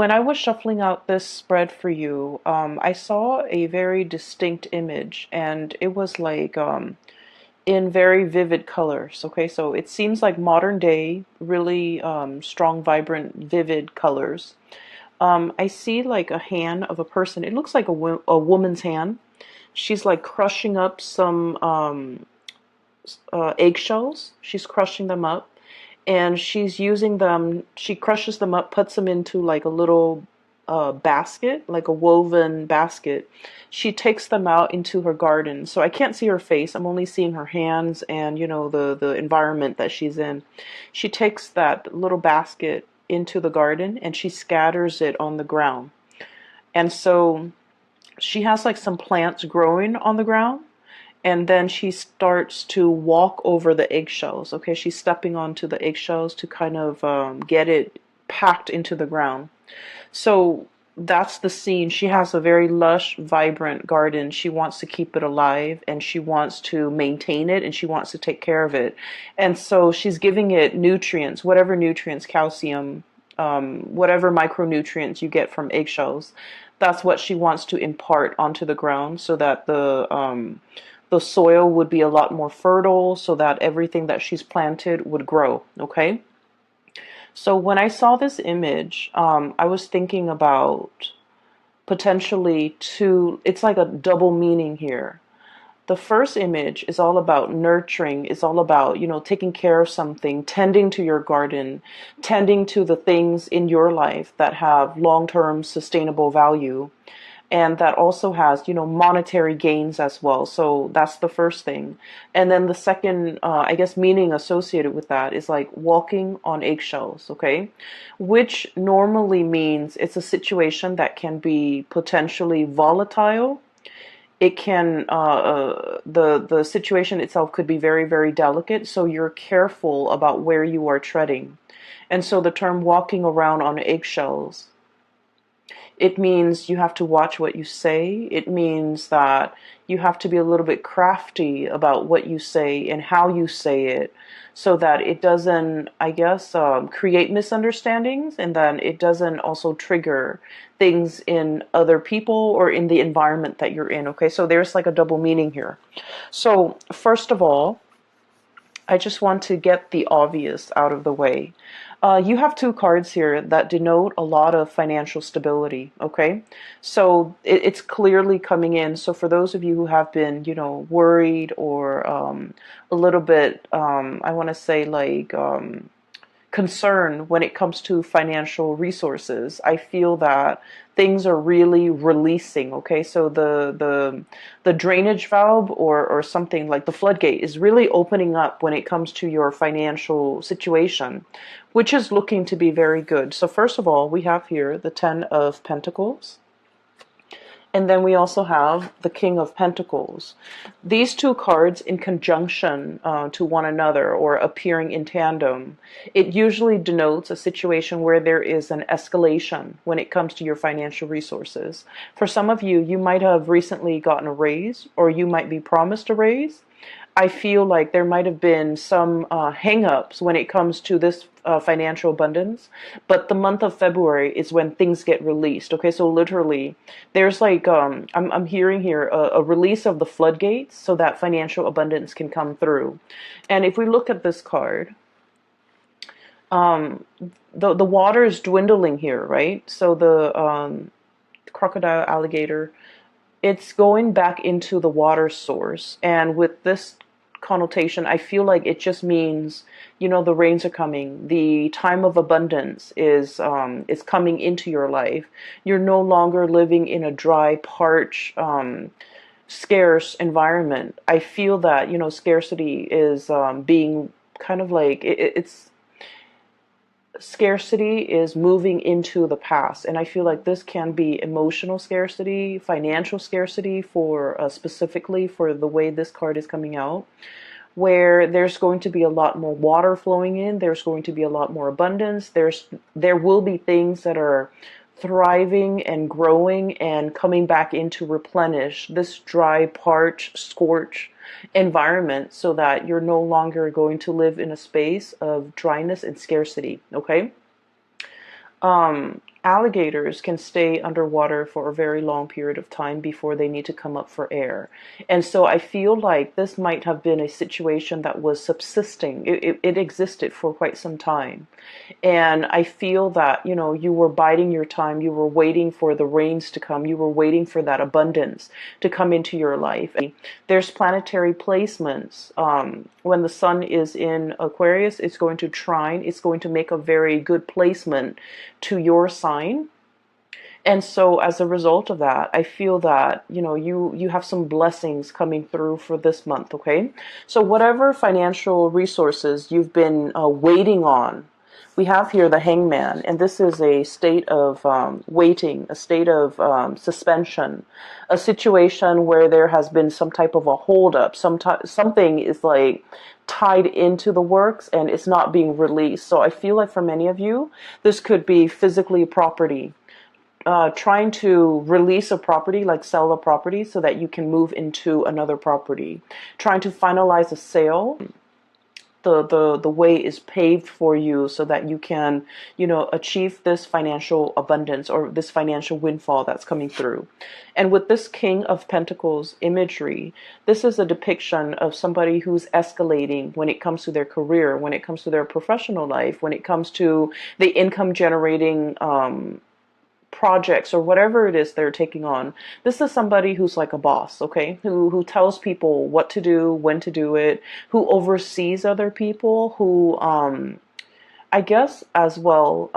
When I was shuffling out this spread for you, I saw a very distinct image, and it was like in very vivid colors. Okay, so it seems like modern day, really strong, vibrant, vivid colors. I see like a hand of a person. It looks like a woman's hand. She's like crushing up some eggshells. She's crushing them up, and she's using them. She crushes them up, puts them into like a little basket, like a woven basket. She takes them out into her garden. So I can't see her face. I'm only seeing her hands and the environment that she's in. She takes that little basket into the garden and she scatters it on the ground. And so she has like some plants growing on the ground, and then she starts to walk over the eggshells. Okay, she's stepping onto the eggshells to kind of get it packed into the ground. So that's the scene. She has a very lush, vibrant garden. She wants to keep it alive, and she wants to maintain it, and she wants to take care of it. And so she's giving it nutrients, whatever nutrients, calcium, whatever micronutrients you get from eggshells. That's what she wants to impart onto the ground, so that the soil would be a lot more fertile, so that everything that she's planted would grow. Okay. So when I saw this image, I was thinking about potentially two, it's like a double meaning here. The first image is all about nurturing, it's all about, taking care of something, tending to your garden, tending to the things in your life that have long-term sustainable value, and that also has monetary gains as well. So that's the first thing. And then the second I guess meaning associated with that is like walking on eggshells. Okay, which normally means it's a situation that can be potentially volatile. It can the situation itself could be very, very delicate, so you're careful about where you are treading. And so the term walking around on eggshells, it means you have to watch what you say. It means that you have to be a little bit crafty about what you say and how you say it, so that it doesn't, I guess, create misunderstandings, and then it doesn't also trigger things in other people or in the environment that you're in. Okay, so there's like a double meaning here. So, first of all, I just want to get the obvious out of the way. You have two cards here that denote a lot of financial stability, okay? So it's clearly coming in. So for those of you who have been, worried or a little bit, I want to say like concern when it comes to financial resources, I feel that things are really releasing. Okay, so the drainage valve, or something like the floodgate, is really opening up when it comes to your financial situation, which is looking to be very good. So first of all, we have here the Ten of Pentacles. And then we also have the King of Pentacles. These two cards in conjunction to one another, or appearing in tandem, it usually denotes a situation where there is an escalation when it comes to your financial resources. For some of you, you might have recently gotten a raise, or you might be promised a raise. I feel like there might have been some hang-ups when it comes to this financial abundance, but the month of February is when things get released. Okay, so literally, there's like I'm hearing here a release of the floodgates, so that financial abundance can come through. And if we look at this card, the water is dwindling here, right? So the crocodile, alligator, it's going back into the water source. And with this connotation, I feel like it just means, the rains are coming. The time of abundance is coming into your life. You're no longer living in a dry, parched, scarce environment. I feel that, scarcity is being kind of like, it's scarcity is moving into the past, and I feel like this can be emotional scarcity, financial scarcity, for specifically for the way this card is coming out, where there's going to be a lot more water flowing in, there's going to be a lot more abundance, there will be things that are thriving and growing and coming back in to replenish this dry, parched, scorched environment, so that you're no longer going to live in a space of dryness and scarcity. Okay, alligators can stay underwater for a very long period of time before they need to come up for air. And so I feel like this might have been a situation that was subsisting. It existed for quite some time. And I feel that, you were biding your time. You were waiting for the rains to come. You were waiting for that abundance to come into your life. There's planetary placements. When the sun is in Aquarius, it's going to trine. It's going to make a very good placement to your sign. And so as a result of that, I feel that, you have some blessings coming through for this month, okay? So whatever financial resources you've been waiting on, we have here the hangman, and this is a state of waiting, a state of suspension, a situation where there has been some type of a holdup, something is like tied into the works and it's not being released. So I feel like for many of you, this could be physically property, trying to release a property, like sell a property so that you can move into another property, trying to finalize a sale. The way is paved for you so that you can, achieve this financial abundance or this financial windfall that's coming through. And with this King of Pentacles imagery, this is a depiction of somebody who's escalating when it comes to their career, when it comes to their professional life, when it comes to the income generating projects or whatever it is they're taking on. This is somebody who's like a boss, okay? Who tells people what to do, when to do it, who oversees other people, who I guess as well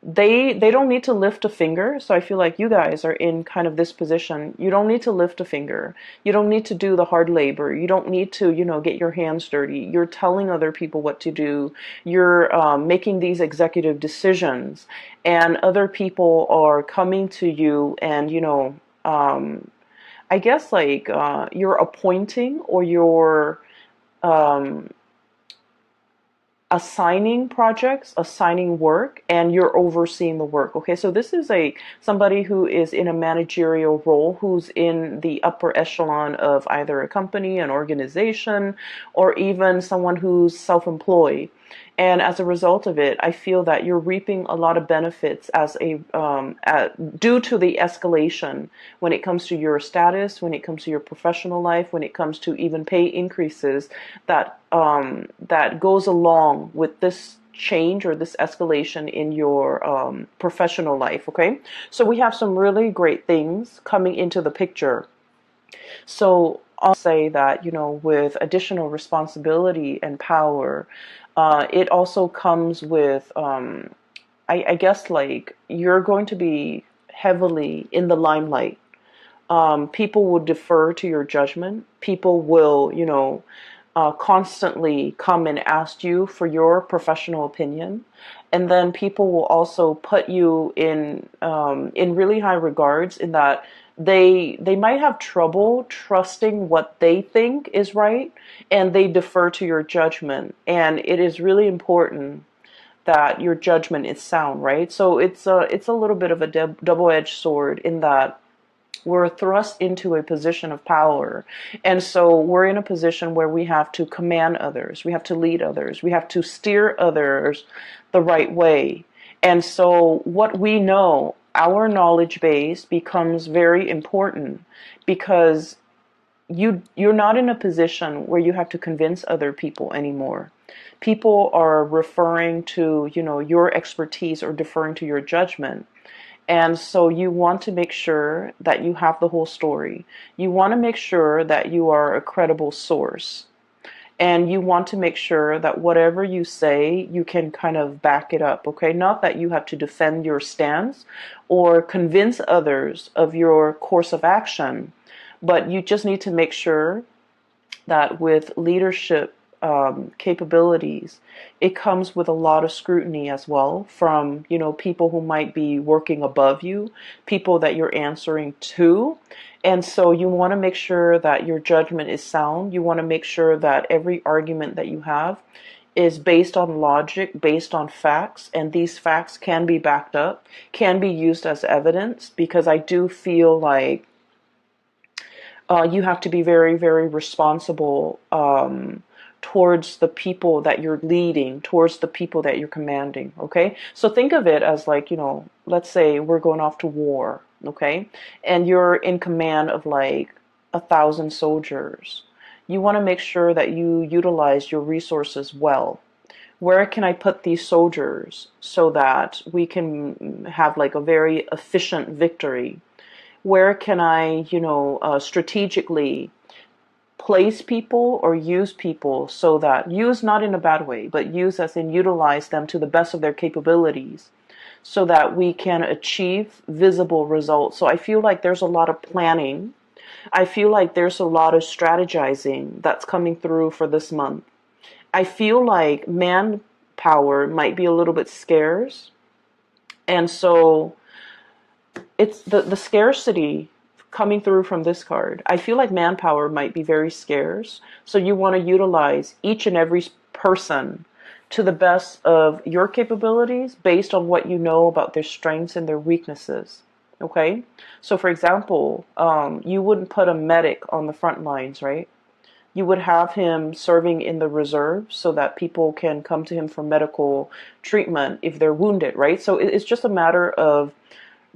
they don't need to lift a finger. So I feel like you guys are in kind of this position. You don't need to lift a finger. You don't need to do the hard labor. You don't need to, get your hands dirty. You're telling other people what to do. You're making these executive decisions, and other people are coming to you and, I guess like you're appointing or you're um, assigning projects, assigning work, and you're overseeing the work. Okay, so this is somebody who is in a managerial role, who's in the upper echelon of either a company, an organization, or even someone who's self-employed. And as a result of it, I feel that you're reaping a lot of benefits due to the escalation when it comes to your status, when it comes to your professional life, when it comes to even pay increases that goes along with this change or this escalation in your professional life. Okay, so we have some really great things coming into the picture. So I'll say that, with additional responsibility and power, it also comes with, I guess, like you're going to be heavily in the limelight. People will defer to your judgment. People will, constantly come and ask you for your professional opinion. And then people will also put you in really high regards, in that they might have trouble trusting what they think is right, and they defer to your judgment. And it is really important that your judgment is sound, right? So it's a little bit of a double-edged sword, in that we're thrust into a position of power. And so we're in a position where we have to command others, we have to lead others, we have to steer others the right way. And so what we know, our knowledge base, becomes very important, because you're not in a position where you have to convince other people anymore. People are referring to, your expertise, or deferring to your judgment. And so you want to make sure that you have the whole story. You want to make sure that you are a credible source. And you want to make sure that whatever you say, you can kind of back it up, okay? Not that you have to defend your stance or convince others of your course of action, but you just need to make sure that with leadership capabilities, it comes with a lot of scrutiny as well, from people who might be working above you, people that you're answering to. And so you want to make sure that your judgment is sound. You want to make sure that every argument that you have is based on logic, based on facts, and these facts can be backed up, can be used as evidence, because I do feel like you have to be very, very responsible towards the people that you're leading, towards the people that you're commanding, okay? So think of it as like, let's say we're going off to war, okay? And you're in command of like 1,000 soldiers. You want to make sure that you utilize your resources well. Where can I put these soldiers so that we can have like a very efficient victory? Where can I, strategically place people or use people so that, use not in a bad way, but use as in utilize them to the best of their capabilities so that we can achieve visible results. So I feel like there's a lot of planning. I feel like there's a lot of strategizing that's coming through for this month. I feel like manpower might be a little bit scarce. And so it's the scarcity coming through from this card. I feel like manpower might be very scarce. So you want to utilize each and every person to the best of your capabilities based on what you know about their strengths and their weaknesses. Okay? So for example, you wouldn't put a medic on the front lines, right? You would have him serving in the reserves so that people can come to him for medical treatment if they're wounded, right? So it's just a matter of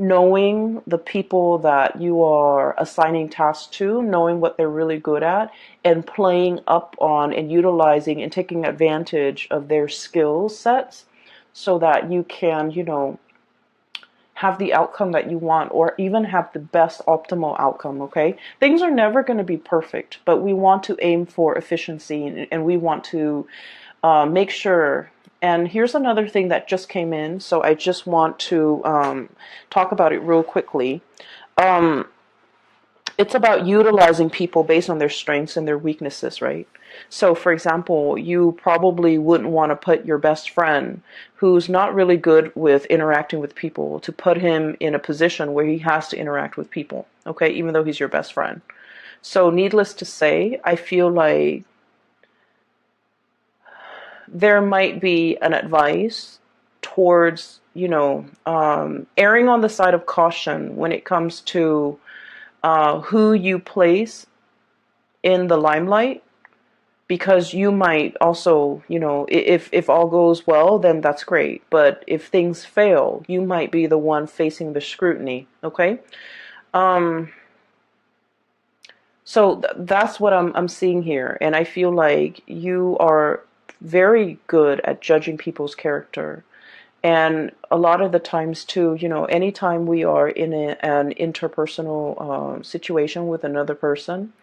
knowing the people that you are assigning tasks to, knowing what they're really good at, and playing up on and utilizing and taking advantage of their skill sets so that you can, have the outcome that you want, or even have the best optimal outcome, okay? Things are never going to be perfect, but we want to aim for efficiency, and we want to make sure. And here's another thing that just came in, so I just want to talk about it real quickly. It's about utilizing people based on their strengths and their weaknesses, right? So, for example, you probably wouldn't want to put your best friend who's not really good with interacting with people to put him in a position where he has to interact with people, okay, even though he's your best friend. So, needless to say, I feel like there might be an advice towards, erring on the side of caution when it comes to who you place in the limelight, because you might also, if all goes well, then that's great. But if things fail, you might be the one facing the scrutiny, okay? So that's what I'm seeing here. And I feel like you are very good at judging people's character. And a lot of the times too, anytime we are in an interpersonal situation with another person,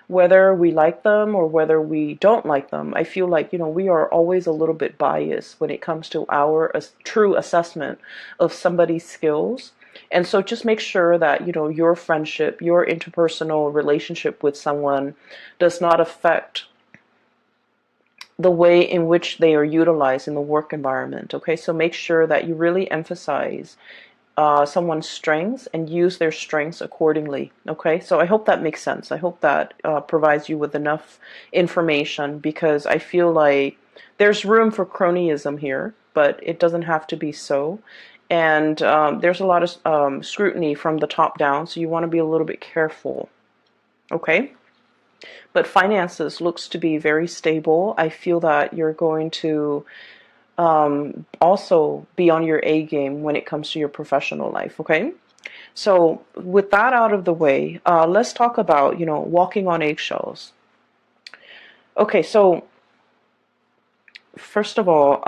whether we like them or whether we don't like them, I feel like, we are always a little bit biased when it comes to our true assessment of somebody's skills. And so just make sure that, your friendship, your interpersonal relationship with someone does not affect the way in which they are utilized in the work environment. Okay, so make sure that you really emphasize someone's strengths and use their strengths accordingly. Okay, so I hope that makes sense. I hope that provides you with enough information, because I feel like there's room for cronyism here, but it doesn't have to be so. And there's a lot of scrutiny from the top down, so you want to be a little bit careful. Okay? But finances looks to be very stable. I feel that you're going to also be on your A game when it comes to your professional life, okay? So with that out of the way, let's talk about, walking on eggshells. Okay, so first of all,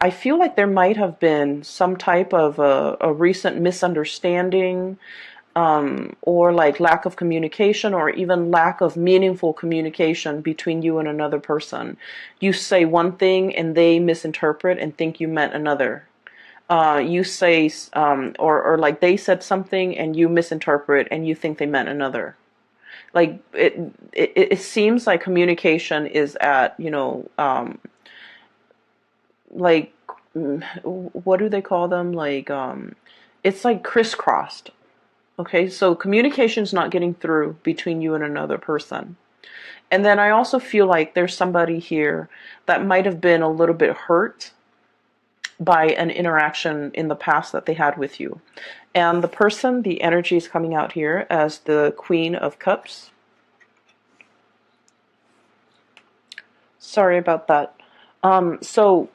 I feel like there might have been some type of a recent misunderstanding, or like lack of communication, or even lack of meaningful communication between you and another person. You say one thing and they misinterpret and think you meant another. You say, or like they said something and you misinterpret and you think they meant another. Like it seems like communication is at, like, what do they call them? Like, it's like crisscrossed. Okay, so communication's not getting through between you and another person. And then I also feel like there's somebody here that might have been a little bit hurt by an interaction in the past that they had with you. And the person, the energy is coming out here as the Queen of Cups. Sorry about that. So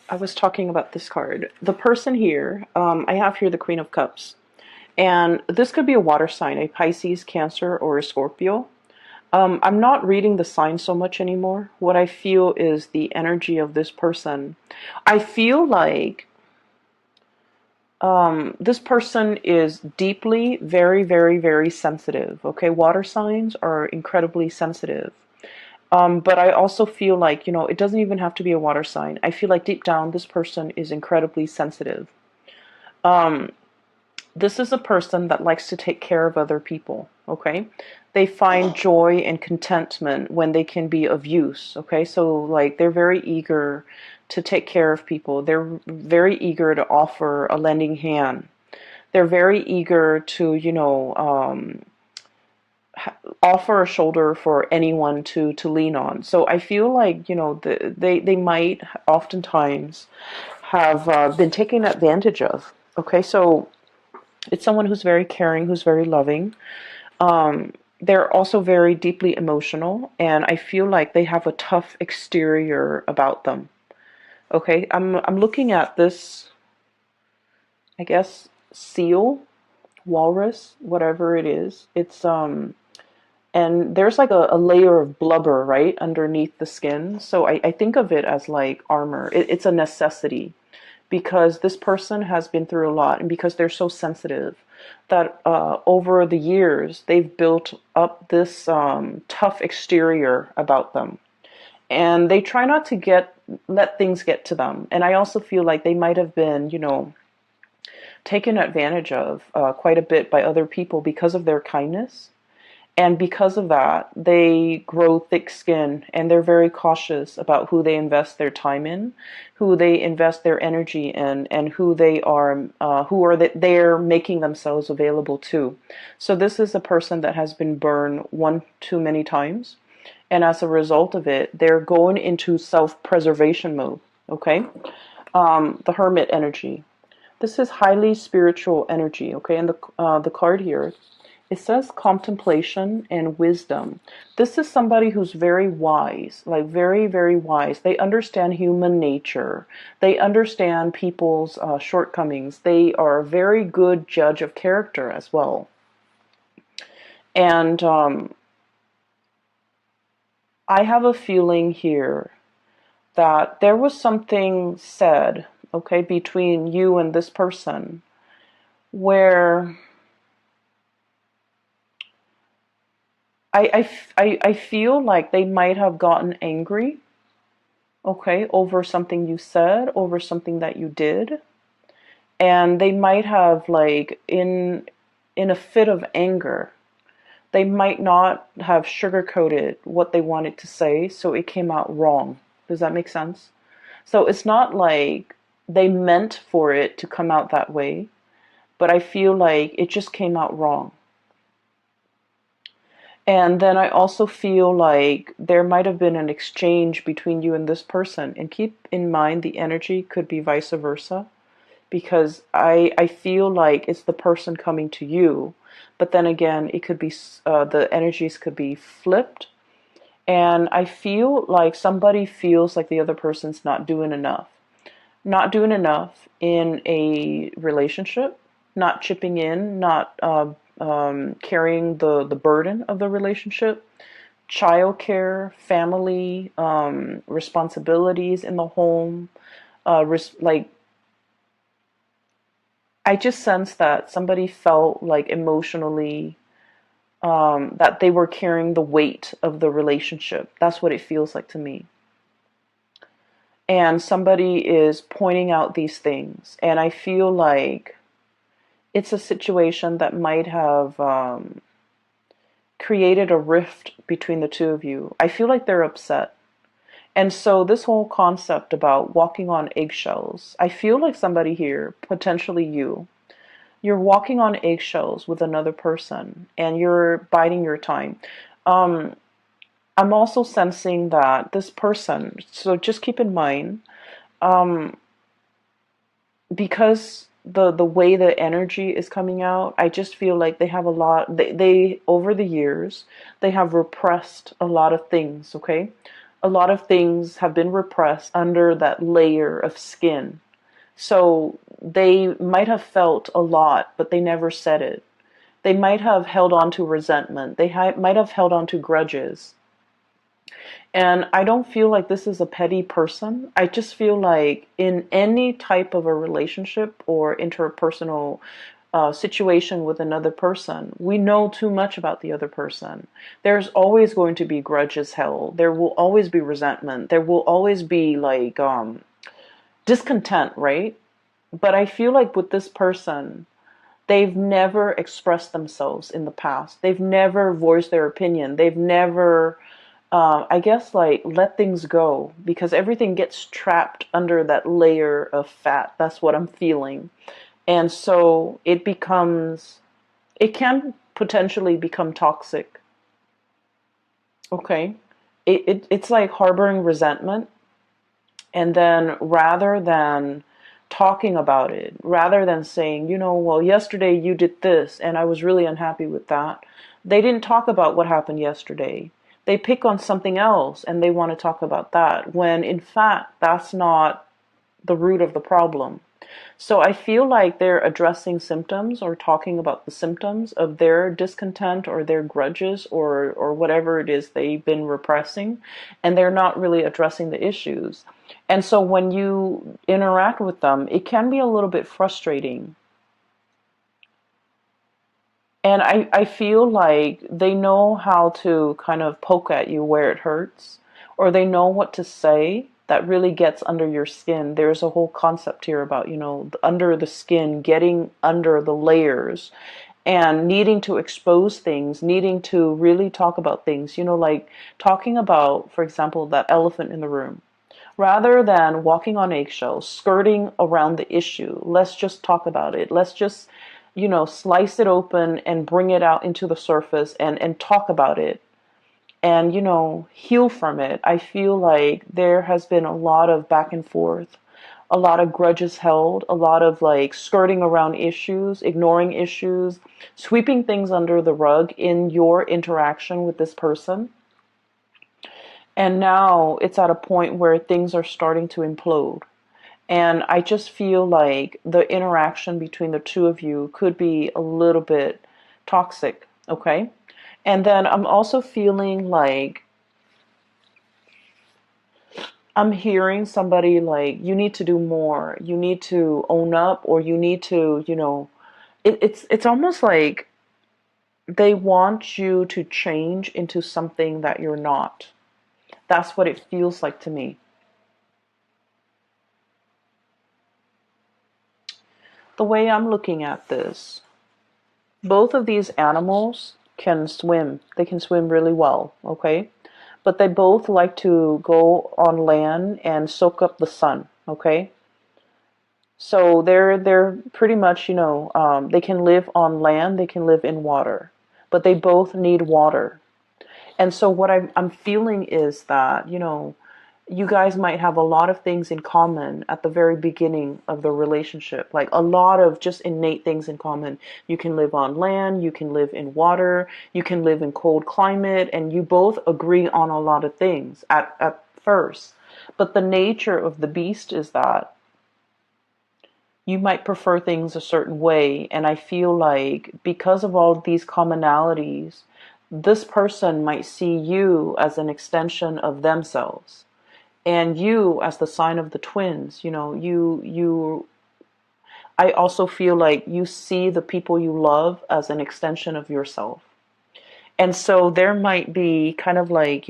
I was talking about this card. The person here, I have here the Queen of Cups. And this could be a water sign, a Pisces, Cancer, or a Scorpio. I'm not reading the sign so much anymore. What I feel is the energy of this person. I feel like this person is deeply, very, very, very sensitive. Okay, water signs are incredibly sensitive. But I also feel like, it doesn't even have to be a water sign. I feel like deep down, this person is incredibly sensitive. Um, this is a person that likes to take care of other people, okay? They find joy and contentment when they can be of use, okay? So, like, they're very eager to take care of people. They're very eager to offer a lending hand. They're very eager to, offer a shoulder for anyone to lean on. So I feel like, they might oftentimes have been taken advantage of. Okay, so it's someone who's very caring, who's very loving. They're also very deeply emotional, and I feel like they have a tough exterior about them. Okay, I'm looking at this, I guess, seal, walrus, whatever it is. It's and there's like a layer of blubber right underneath the skin. So I think of it as like armor. It's a necessity because this person has been through a lot, and because they're so sensitive that over the years they've built up this tough exterior about them, and they try not to let things get to them. And I also feel like they might have been, taken advantage of quite a bit by other people because of their kindness. And because of that, they grow thick skin, and they're very cautious about who they invest their time in, who they invest their energy in, and they're making themselves available to. So this is a person that has been burned one too many times, and as a result of it, they're going into self-preservation mode. Okay, the Hermit energy. This is highly spiritual energy. Okay, and the card here, it says contemplation and wisdom. This is somebody who's very wise, like very, very wise. They understand human nature. They understand people's shortcomings. They are a very good judge of character as well. And I have a feeling here that there was something said, okay, between you and this person where I feel like they might have gotten angry, okay, over something you said, over something that you did. And they might have, like, in a fit of anger, they might not have sugarcoated what they wanted to say, so it came out wrong. Does that make sense? So it's not like they meant for it to come out that way, but I feel like it just came out wrong. And then I also feel like there might have been an exchange between you and this person. And keep in mind the energy could be vice versa, because I feel like it's the person coming to you. But then again, it could be the energies could be flipped. And I feel like somebody feels like the other person's not doing enough. Not doing enough in a relationship, not chipping in, not carrying the burden of the relationship, childcare, family, responsibilities in the home. Like, I just sense that somebody felt like emotionally that they were carrying the weight of the relationship. That's what it feels like to me. And somebody is pointing out these things, and I feel like it's a situation that might have created a rift between the two of you. I feel like they're upset. And so this whole concept about walking on eggshells, I feel like somebody here, potentially you're walking on eggshells with another person, and you're biding your time. Um, I'm also sensing that this person, so just keep in mind, um, because the way the energy is coming out, I just feel like they have a lot, they over the years, they have repressed a lot of things, okay? A lot of things have been repressed under that layer of skin. So they might have felt a lot, but they never said it. They might have held on to resentment. They might have held on to grudges. And I don't feel like this is a petty person. I just feel like in any type of a relationship or interpersonal situation with another person, we know too much about the other person. There's always going to be grudges held. There will always be resentment. There will always be like discontent, right? But I feel like with this person, they've never expressed themselves in the past. They've never voiced their opinion. They've never, I guess, like let things go because everything gets trapped under that layer of fat. That's what I'm feeling. And so it can potentially become toxic. Okay. It's like harboring resentment. And then rather than talking about it, rather than saying, well, yesterday you did this and I was really unhappy with that, they didn't talk about what happened yesterday. They pick on something else and they want to talk about that when in fact that's not the root of the problem. So I feel like they're addressing symptoms or talking about the symptoms of their discontent or their grudges or whatever it is they've been repressing, and they're not really addressing the issues. And so when you interact with them, it can be a little bit frustrating. And I feel like they know how to kind of poke at you where it hurts, or they know what to say that really gets under your skin. There's a whole concept here about, under the skin, getting under the layers and needing to expose things, needing to really talk about things, like talking about, for example, that elephant in the room. Rather than walking on eggshells, skirting around the issue, let's just talk about it. Let's just, slice it open and bring it out into the surface and talk about it and, heal from it. I feel like there has been a lot of back and forth, a lot of grudges held, a lot of like skirting around issues, ignoring issues, sweeping things under the rug in your interaction with this person. And now it's at a point where things are starting to implode. And I just feel like the interaction between the two of you could be a little bit toxic, okay? And then I'm also feeling like I'm hearing somebody like, you need to do more, you need to own up, or you need to, it's almost like they want you to change into something that you're not. That's what it feels like to me. The way I'm looking at this, both of these animals can swim. They can swim really well, okay? But they both like to go on land and soak up the sun, okay? So they're pretty much, they can live on land, they can live in water, but they both need water. And so what I'm feeling is that, you guys might have a lot of things in common at the very beginning of the relationship, like a lot of just innate things in common. You can live on land, you can live in water, you can live in cold climate, and you both agree on a lot of things at first. But the nature of the beast is that you might prefer things a certain way, and I feel like because of all these commonalities, this person might see you as an extension of themselves and you as the sign of the twins. I also feel like you see the people you love as an extension of yourself. And so there might be kind of like,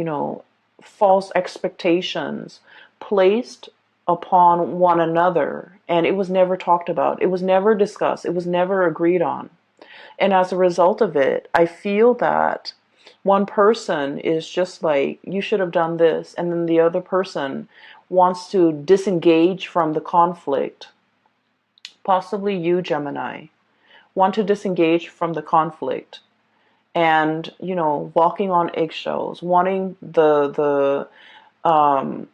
false expectations placed upon one another, and it was never talked about, it was never discussed, it was never agreed on. And as a result of it, I feel that one person is just like, you should have done this, and then the other person wants to disengage from the conflict. Possibly you, Gemini, want to disengage from the conflict and, walking on eggshells, um,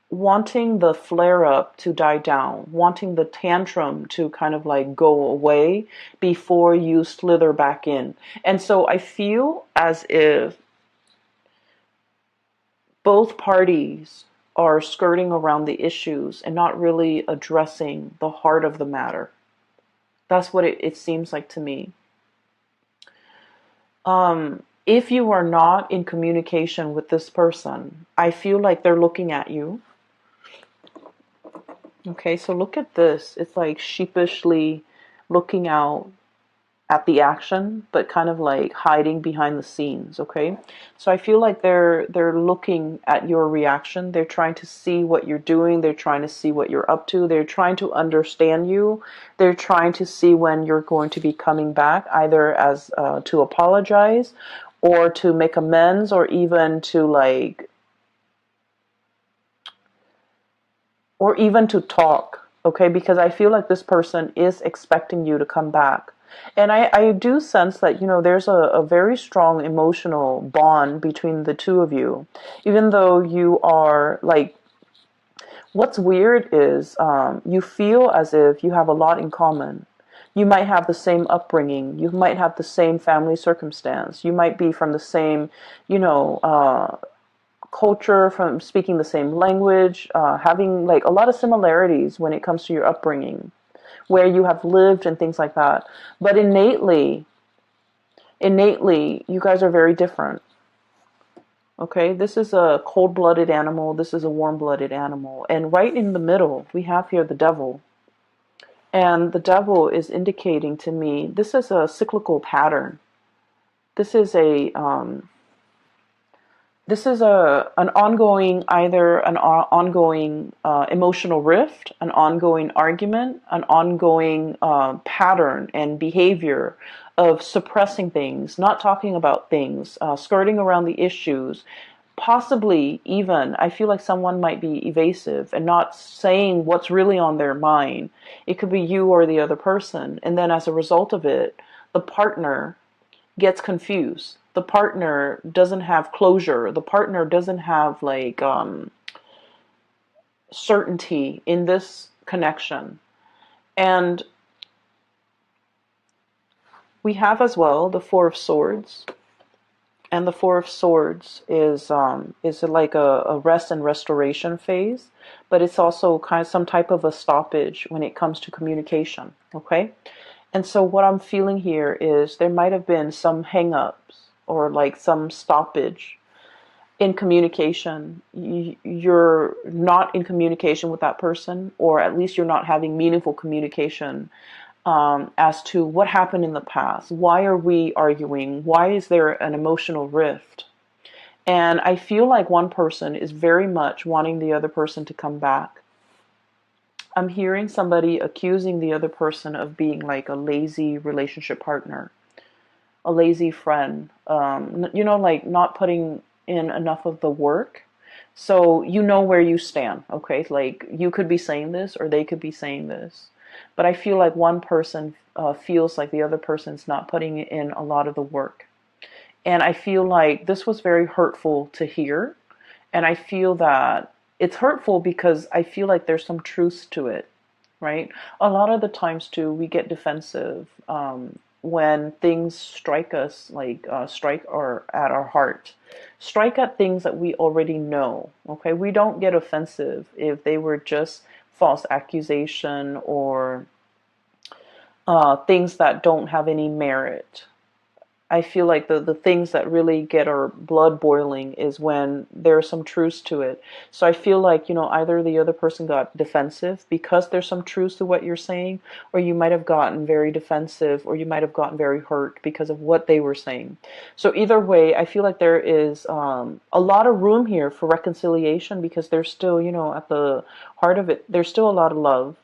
wanting the flare up to die down, wanting the tantrum to kind of like go away before you slither back in. And so I feel as if both parties are skirting around the issues and not really addressing the heart of the matter. That's what it seems like to me. If you are not in communication with this person, I feel like they're looking at you. Okay, so look at this. It's like sheepishly looking out at the action, but kind of like hiding behind the scenes. Okay, so I feel like they're looking at your reaction. They're trying to see what you're doing. They're trying to see what you're up to. They're trying to understand you. They're trying to see when you're going to be coming back, either as to apologize, or to make amends, or even to talk. Okay, because I feel like this person is expecting you to come back. And I do sense that, there's a very strong emotional bond between the two of you. Even though you are like, what's weird is you feel as if you have a lot in common. You might have the same upbringing. You might have the same family circumstance. You might be from the same, culture, from speaking the same language, having like a lot of similarities when it comes to your upbringing, where you have lived and things like that. But innately, you guys are very different. Okay, this is a cold-blooded animal. This is a warm-blooded animal. And right in the middle, we have here the devil. And the devil is indicating to me, this is a cyclical pattern. This is an ongoing, either an ongoing emotional rift, an ongoing argument, an ongoing pattern and behavior of suppressing things, not talking about things, skirting around the issues. Possibly even, I feel like someone might be evasive and not saying what's really on their mind. It could be you or the other person. And then as a result of it, the partner gets confused. The partner doesn't have closure. The partner doesn't have certainty in this connection. And we have as well the Four of Swords. And the Four of Swords is like a rest and restoration phase, but it's also kind of some type of a stoppage when it comes to communication. Okay? And so what I'm feeling here is there might have been some hang-ups or like some stoppage in communication. You're not in communication with that person, or at least you're not having meaningful communication as to what happened in the past. Why are we arguing? Why is there an emotional rift? And I feel like one person is very much wanting the other person to come back. I'm hearing somebody accusing the other person of being like a lazy relationship partner, a lazy friend, like not putting in enough of the work. So you know where you stand, okay? Like you could be saying this or they could be saying this. But I feel like one person feels like the other person's not putting in a lot of the work. And I feel like this was very hurtful to hear. And I feel that it's hurtful because I feel like there's some truth to it, right? A lot of the times too, we get defensive when things strike us, strike or at our heart, strike at things that we already know. Okay, we don't get offensive if they were just false accusation or things that don't have any merit. I feel like the things that really get our blood boiling is when there's some truth to it. So I feel like, either the other person got defensive because there's some truth to what you're saying, or you might have gotten very defensive, or you might have gotten very hurt because of what they were saying. So either way, I feel like there is a lot of room here for reconciliation because there's still, at the heart of it, there's still a lot of love.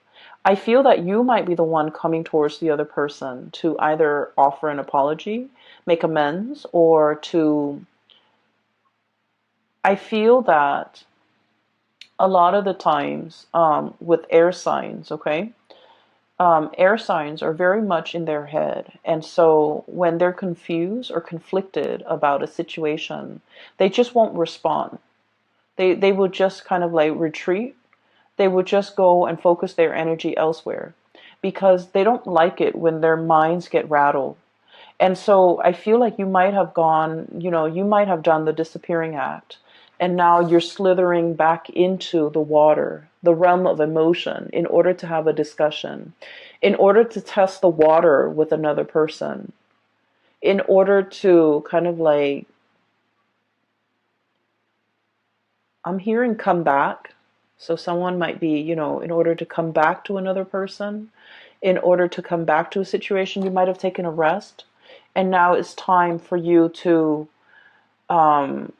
I feel that you might be the one coming towards the other person to either offer an apology, make amends, or to... I feel that a lot of the times with air signs, okay? Air signs are very much in their head. And so when they're confused or conflicted about a situation, they just won't respond. They will just kind of like retreat. They would just go and focus their energy elsewhere because they don't like it when their minds get rattled. And so I feel like you might have gone, you might have done the disappearing act And now you're slithering back into the water, the realm of emotion, in order to have a discussion, in order to test the water with another person, in order to kind of like, I'm hearing come back. So someone might be, in order to come back to another person, in order to come back to a situation, you might have taken a rest. And now it's time for you to, um,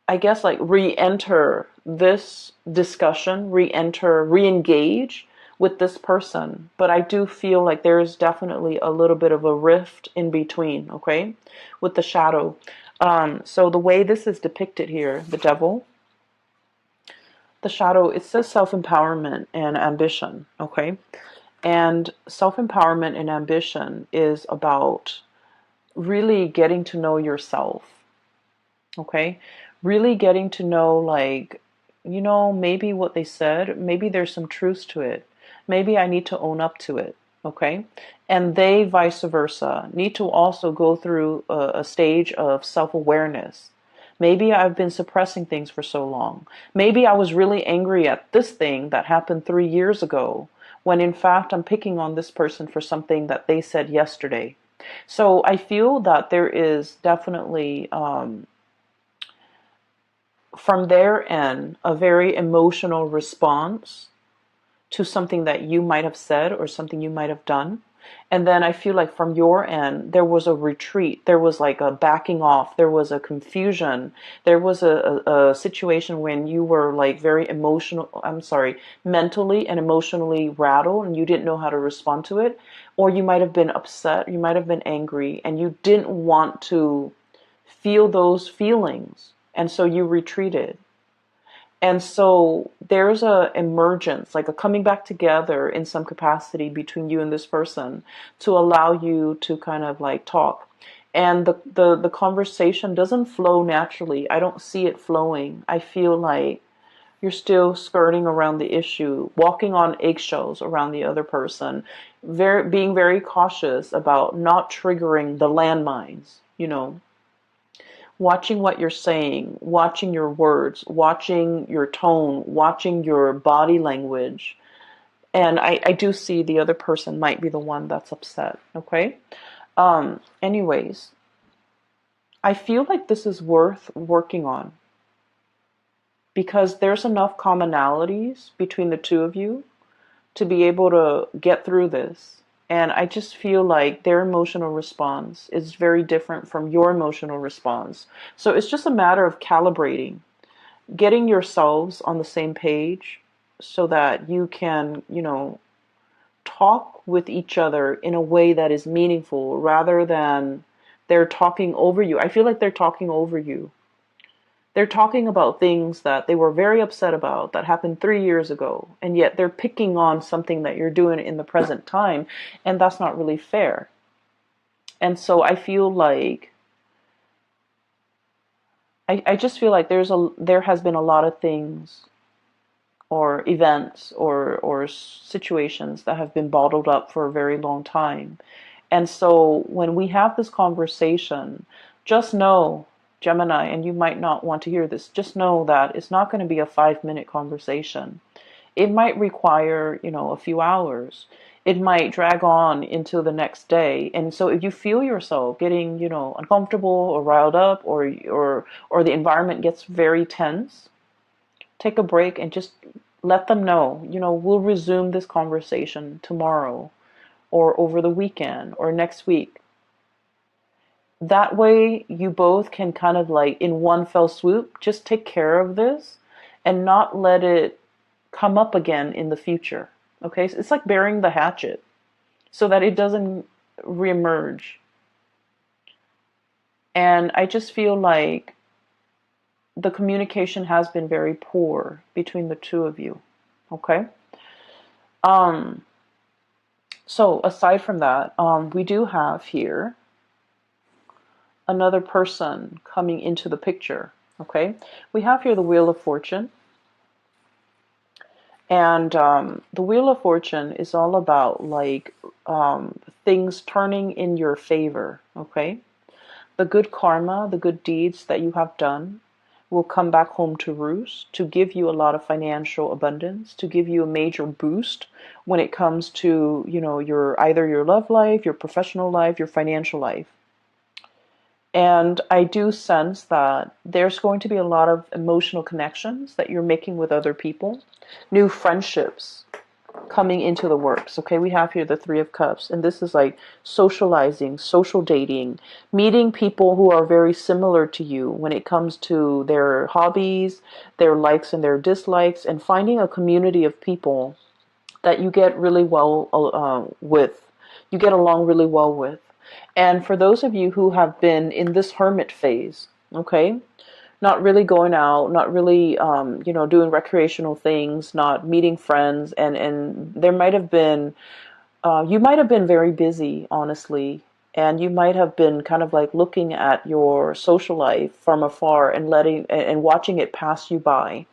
I guess, like re-enter this discussion, re-engage with this person. But I do feel like there's definitely a little bit of a rift in between, okay, with the shadow. So the way this is depicted here, the devil, the shadow, it says self-empowerment and ambition, okay? And self-empowerment and ambition is about really getting to know yourself, okay? Really getting to know, like, maybe what they said, maybe there's some truth to it. Maybe I need to own up to it, okay? And they, vice versa, need to also go through a stage of self-awareness. Maybe I've been suppressing things for so long. Maybe I was really angry at this thing that happened 3 years ago, when in fact I'm picking on this person for something that they said yesterday. So I feel that there is definitely, from their end, a very emotional response to something that you might have said or something you might have done. And then I feel like from your end, there was a retreat. There was like a backing off. There was a confusion. There was a situation when you were like very mentally and emotionally rattled, and you didn't know how to respond to it. Or you might have been upset. You might have been angry, and you didn't want to feel those feelings. And so you retreated. And so there's a emergence, like a coming back together in some capacity between you and this person to allow you to kind of like talk. And the conversation doesn't flow naturally. I don't see it flowing. I feel like you're still skirting around the issue, walking on eggshells around the other person, being very cautious about not triggering the landmines, watching what you're saying, watching your words, watching your tone, watching your body language. And I do see the other person might be the one that's upset, okay? Anyways, I feel like this is worth working on because there's enough commonalities between the two of you to be able to get through this. And I just feel like their emotional response is very different from your emotional response. So it's just a matter of calibrating, getting yourselves on the same page so that you can, talk with each other in a way that is meaningful rather than they're talking over you. I feel like they're talking over you. They're talking about things that they were very upset about that happened 3 years ago, and yet they're picking on something that you're doing in the present time, and that's not really fair. And so I feel like I just feel like there has been a lot of things or events or situations that have been bottled up for a very long time. And so when we have this conversation, just know, Gemini, and you might not want to hear this, just know that it's not going to be a 5-minute conversation. It might require, a few hours. It might drag on into the next day. And so if you feel yourself getting, uncomfortable or riled up or the environment gets very tense, take a break and just let them know, we'll resume this conversation tomorrow or over the weekend or next week. That way you both can kind of like in one fell swoop, just take care of this and not let it come up again in the future. Okay? So it's like burying the hatchet so that it doesn't reemerge. And I just feel like the communication has been very poor between the two of you. Okay? So aside from that, we do have here another person coming into the picture. Okay? We have here the Wheel of Fortune. And the Wheel of Fortune is all about like things turning in your favor. Okay? The good karma, the good deeds that you have done will come back home to roost to give you a lot of financial abundance, to give you a major boost when it comes to, your either your love life, your professional life, your financial life. And I do sense that there's going to be a lot of emotional connections that you're making with other people, new friendships coming into the works. Okay, we have here the Three of Cups, and this is like socializing, social dating, meeting people who are very similar to you when it comes to their hobbies, their likes and their dislikes, and finding a community of people that you get really well with, you get along really well with. And for those of you who have been in this hermit phase, okay, not really going out, not really, doing recreational things, not meeting friends, and there might have been, you might have been very busy, honestly, and you might have been kind of like looking at your social life from afar and watching it pass you by.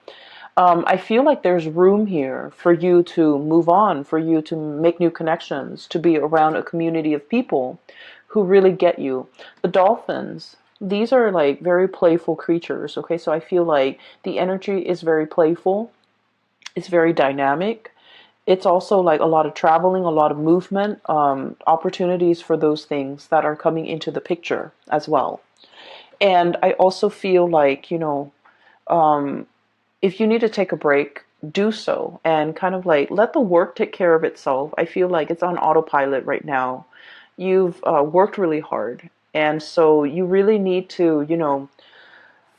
I feel like there's room here for you to move on, for you to make new connections, to be around a community of people who really get you. The dolphins, these are like very playful creatures, okay? So I feel like the energy is very playful, it's very dynamic. It's also like a lot of traveling, a lot of movement, opportunities for those things that are coming into the picture as well. And I also feel like, if you need to take a break, do so and kind of like let the work take care of itself. I feel like it's on autopilot right now. You've worked really hard. And so you really need to,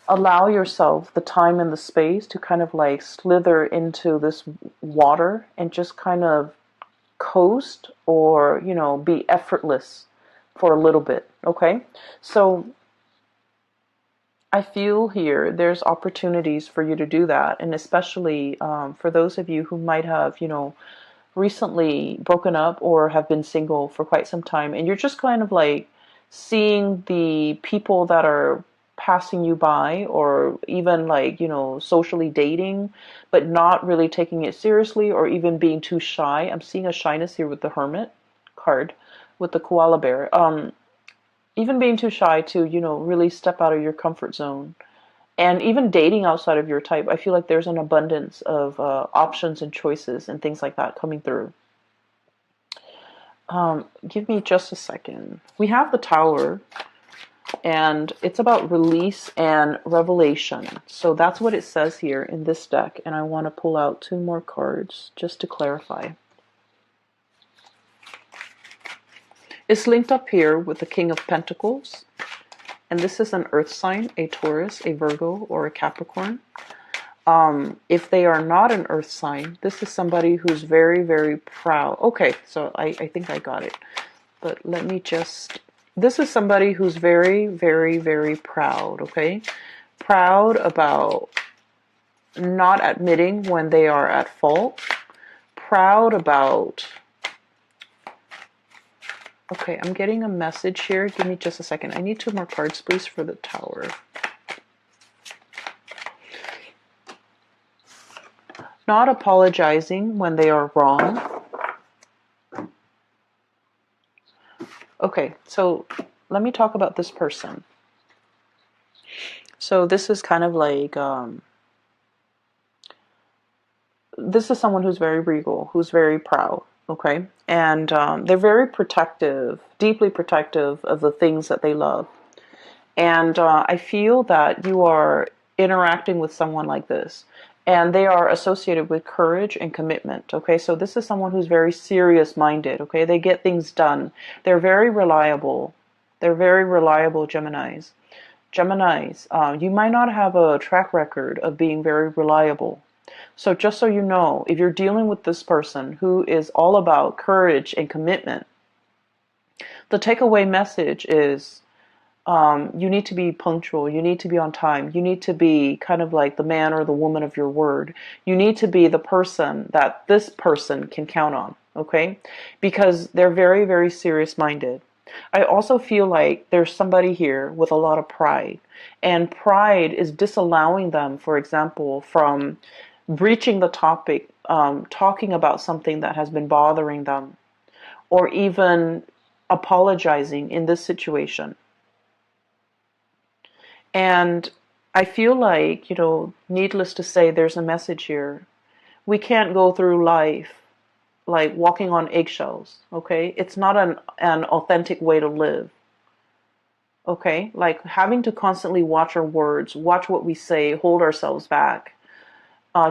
allow yourself the time and the space to kind of like slither into this water and just kind of coast or, be effortless for a little bit. Okay. So I feel here there's opportunities for you to do that, and especially for those of you who might have, recently broken up or have been single for quite some time, and you're just kind of like seeing the people that are passing you by, or even like, socially dating, but not really taking it seriously, or even being too shy. I'm seeing a shyness here with the Hermit card, with the koala bear. Even being too shy to, really step out of your comfort zone. And even dating outside of your type, I feel like there's an abundance of options and choices and things like that coming through. Give me just a second. We have the Tower, and it's about release and revelation. So that's what it says here in this deck. And I want to pull out two more cards just to clarify. It's linked up here with the King of Pentacles. And this is an earth sign, a Taurus, a Virgo, or a Capricorn. If they are not an earth sign, this is somebody who's very, very proud. Okay, so I think I got it. But let me just... This is somebody who's very, very, very proud, okay? Proud about not admitting when they are at fault. Proud about... Okay, I'm getting a message here. Give me just a second. I need two more cards, please, for the Tower. Not apologizing when they are wrong. Okay, so let me talk about this person. So this is kind of like, this is someone who's very regal, who's very proud. Okay, and they're very protective, deeply protective of the things that they love. And I feel that you are interacting with someone like this, and they are associated with courage and commitment. Okay, so this is someone who's very serious minded. Okay, they get things done. They're very reliable. They're very reliable Geminis. Geminis, you might not have a track record of being very reliable. So just so you know, if you're dealing with this person who is all about courage and commitment, the takeaway message is you need to be punctual. You need to be on time. You need to be kind of like the man or the woman of your word. You need to be the person that this person can count on, okay? Because they're very, very serious minded. I also feel like there's somebody here with a lot of pride, and pride is disallowing them, for example, from breaching the topic, talking about something that has been bothering them, or even apologizing in this situation. And I feel like, needless to say, there's a message here. We can't go through life like walking on eggshells, okay? It's not an authentic way to live, okay? Like having to constantly watch our words, watch what we say, hold ourselves back,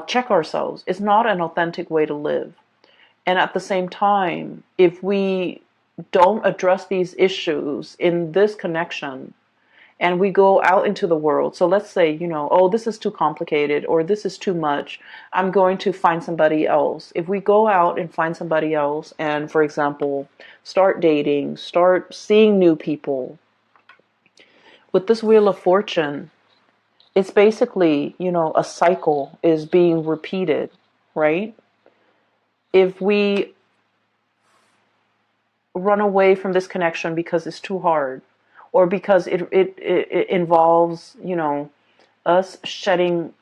check ourselves. It's not an authentic way to live. And at the same time, if we don't address these issues in this connection, and we go out into the world. So let's say, oh, this is too complicated or this is too much. I'm going to find somebody else. If we go out and find somebody else and, for example, start dating, start seeing new people, with this Wheel of Fortune, it's basically, a cycle is being repeated, right? If we run away from this connection because it's too hard, or because it involves, us shedding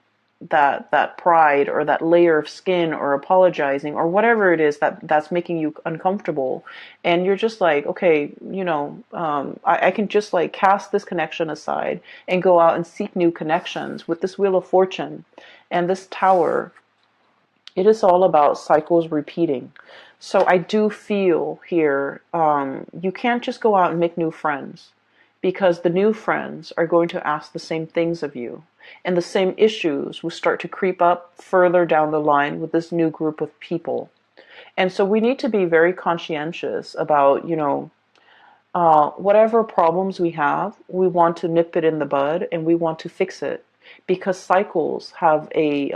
that pride or that layer of skin or apologizing or whatever it is that's making you uncomfortable, and you're just like, okay, I can just like cast this connection aside and go out and seek new connections. With this Wheel of Fortune and this Tower, it is all about cycles repeating. So I do feel here, you can't just go out and make new friends, because the new friends are going to ask the same things of you. And the same issues will start to creep up further down the line with this new group of people. And so we need to be very conscientious about, whatever problems we have, we want to nip it in the bud and we want to fix it. Because cycles have a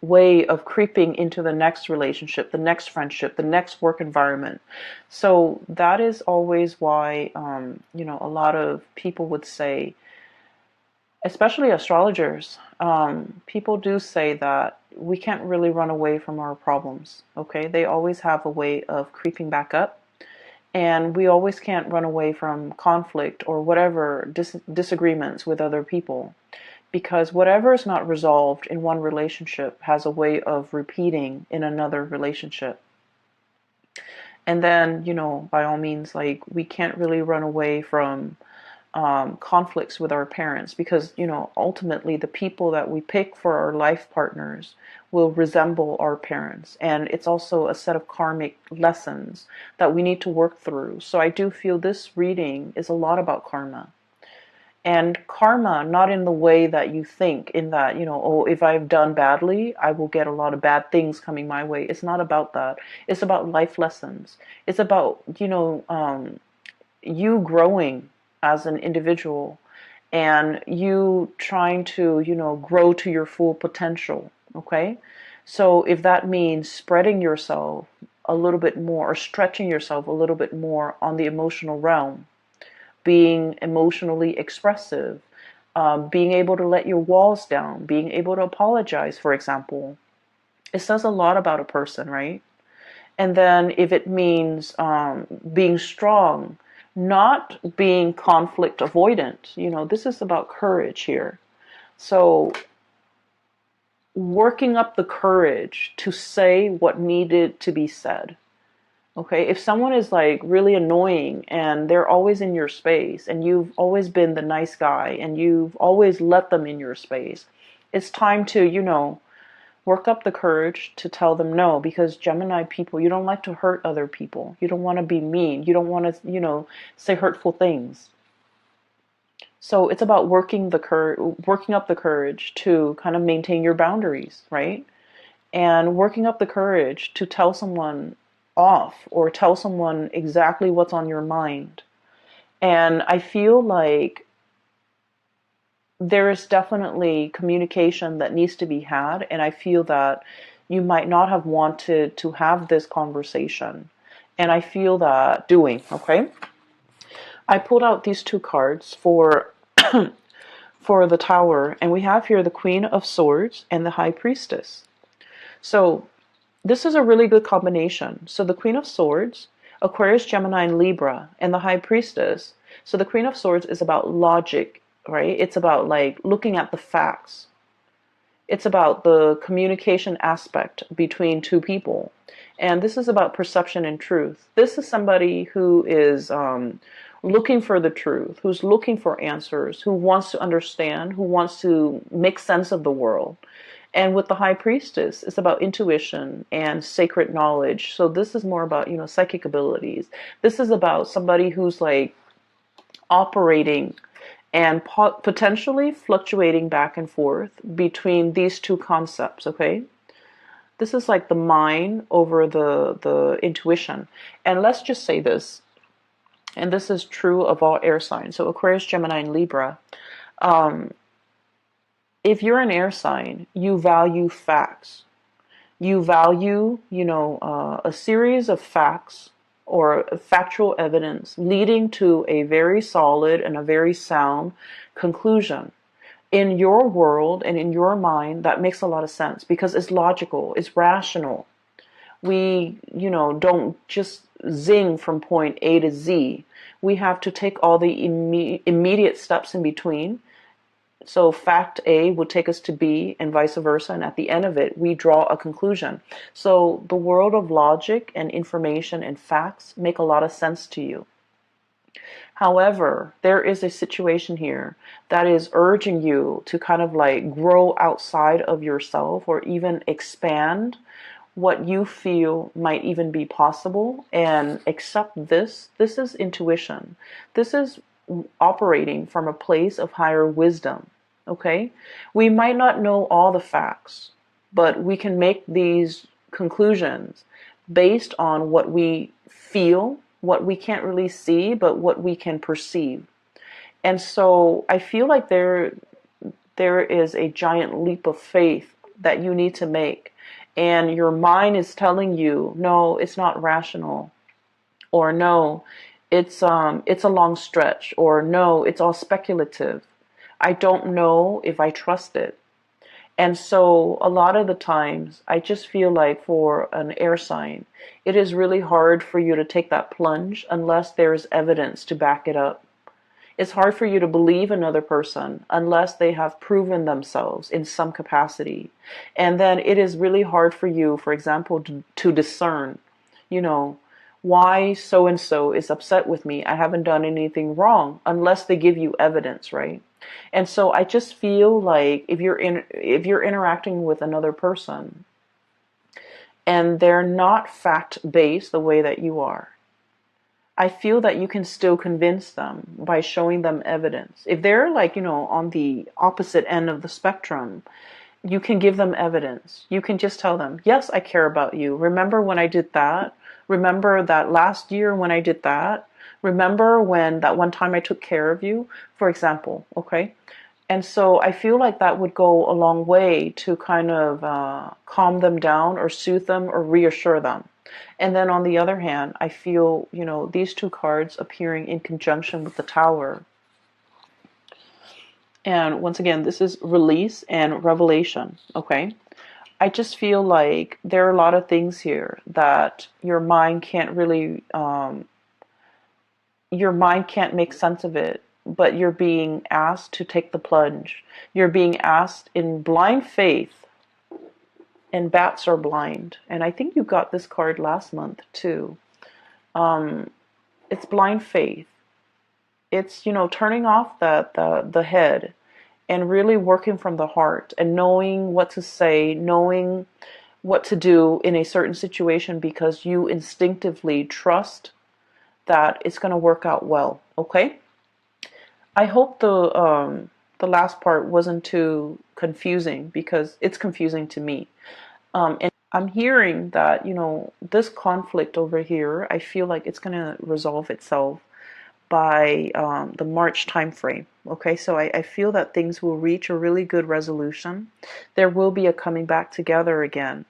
way of creeping into the next relationship, the next friendship, the next work environment. So that is always why, a lot of people would say, especially astrologers, people do say that we can't really run away from our problems, okay? They always have a way of creeping back up. And we always can't run away from conflict or whatever disagreements with other people. Because whatever is not resolved in one relationship has a way of repeating in another relationship. And then, by all means, like, we can't really run away from conflicts with our parents, because, ultimately the people that we pick for our life partners will resemble our parents. And it's also a set of karmic lessons that we need to work through. So I do feel this reading is a lot about karma. And karma, not in the way that you think, in that, oh, if I've done badly, I will get a lot of bad things coming my way. It's not about that. It's about life lessons. It's about, you growing as an individual and you trying to, grow to your full potential. Okay. So if that means spreading yourself a little bit more or stretching yourself a little bit more on the emotional realm, being emotionally expressive, being able to let your walls down, being able to apologize, for example. It says a lot about a person, right? And then if it means being strong, not being conflict avoidant, this is about courage here. So working up the courage to say what needed to be said. Okay, if someone is like really annoying and they're always in your space and you've always been the nice guy and you've always let them in your space, it's time to, work up the courage to tell them no, because Gemini people, you don't like to hurt other people. You don't want to be mean. You don't want to, say hurtful things. So it's about working up the courage to kind of maintain your boundaries, right? And working up the courage to tell someone off or tell someone exactly what's on your mind. And I feel like there is definitely communication that needs to be had, and I feel that you might not have wanted to have this conversation. And I feel that okay? I pulled out these two cards for for the Tower, and we have here the Queen of Swords and the High Priestess. So this is a really good combination. So the Queen of Swords, Aquarius, Gemini, and Libra, and the High Priestess. So the Queen of Swords is about logic, right? It's about like looking at the facts. It's about the communication aspect between two people. And this is about perception and truth. This is somebody who is looking for the truth, who's looking for answers, who wants to understand, who wants to make sense of the world. And with the high priestess, it's about intuition and sacred knowledge. So this is more about, psychic abilities. This is about somebody who's like operating and potentially fluctuating back and forth between these two concepts, okay? This is like the mind over the intuition. And let's just say this, and this is true of all air signs. So Aquarius, Gemini, and Libra. If you're an air sign, you value facts. You value, a series of facts or factual evidence leading to a very solid and a very sound conclusion. In your world and in your mind, that makes a lot of sense because it's logical, it's rational. We, don't just zing from point A to Z. We have to take all the immediate steps in between. So fact A would take us to B and vice versa. And at the end of it, we draw a conclusion. So the world of logic and information and facts make a lot of sense to you. However, there is a situation here that is urging you to kind of like grow outside of yourself or even expand what you feel might even be possible and accept this. This is intuition. This is operating from a place of higher wisdom. Okay? We might not know all the facts, but we can make these conclusions based on what we feel, what we can't really see, but what we can perceive. And so I feel like there is a giant leap of faith that you need to make. And your mind is telling you, no, it's not rational. Or no, it's a long stretch. Or no, it's all speculative. I don't know if I trust it. And so a lot of the times, I just feel like for an air sign, it is really hard for you to take that plunge unless there's evidence to back it up. It's hard for you to believe another person unless they have proven themselves in some capacity. And then it is really hard for you, for example, to discern, why so-and-so is upset with me. I haven't done anything wrong unless they give you evidence, right? And so I just feel like if you're interacting with another person and they're not fact-based the way that you are, I feel that you can still convince them by showing them evidence. If they're like, on the opposite end of the spectrum, you can give them evidence. You can just tell them, yes, I care about you. Remember when I did that? Remember that last year when I did that? Remember when that one time I took care of you, for example, okay? And so I feel like that would go a long way to kind of calm them down or soothe them or reassure them. And then on the other hand, I feel, these two cards appearing in conjunction with the Tower. And once again, this is release and revelation, okay? I just feel like there are a lot of things here that your mind can't really, your mind can't make sense of it, but you're being asked to take the plunge. You're being asked in blind faith, and bats are blind. And I think you got this card last month too. It's blind faith. It's, turning off the head and really working from the heart and knowing what to say, knowing what to do in a certain situation because you instinctively trust that it's going to work out well, okay? I hope the last part wasn't too confusing because it's confusing to me. And I'm hearing that, this conflict over here, I feel like it's going to resolve itself by the March timeframe. Okay, so I feel that things will reach a really good resolution. There will be a coming back together again.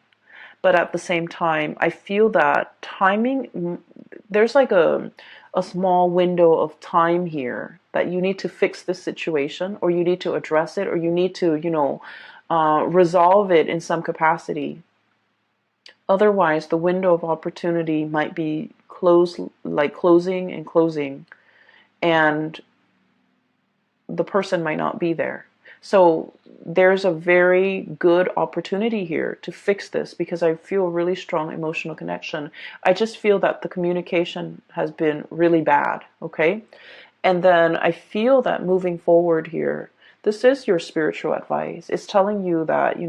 But at the same time, I feel that timing, there's like a small window of time here that you need to fix this situation, or you need to address it, or you need to, resolve it in some capacity. Otherwise, the window of opportunity might be closing and closing, and the person might not be there. So there's a very good opportunity here to fix this because I feel a really strong emotional connection. I just feel that the communication has been really bad, okay? And then I feel that moving forward here, this is your spiritual advice. It's telling you that,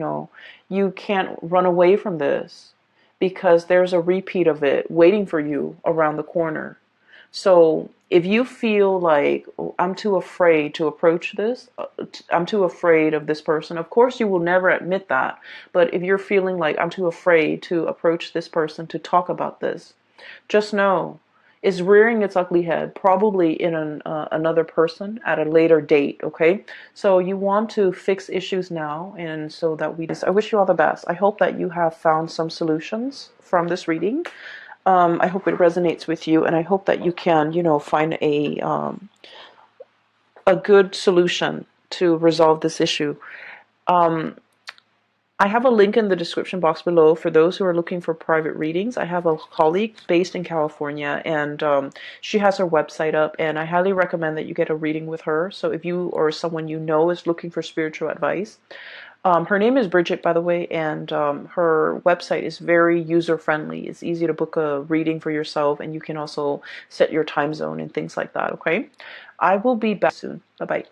you can't run away from this because there's a repeat of it waiting for you around the corner. So if you feel like, "Oh, I'm too afraid to approach this, I'm too afraid of this person," of course you will never admit that. But if you're feeling like, "I'm too afraid to approach this person to talk about this," just know it's rearing its ugly head, probably in another person at a later date, okay? So you want to fix issues now, and so that I wish you all the best. I hope that you have found some solutions from this reading. I hope it resonates with you, and I hope that you can, find a good solution to resolve this issue. I have a link in the description box below for those who are looking for private readings. I have a colleague based in California, and she has her website up, and I highly recommend that you get a reading with her. So if you or someone you know is looking for spiritual advice, her name is Bridget, by the way, and her website is very user-friendly. It's easy to book a reading for yourself, and you can also set your time zone and things like that, okay? I will be back soon. Bye-bye.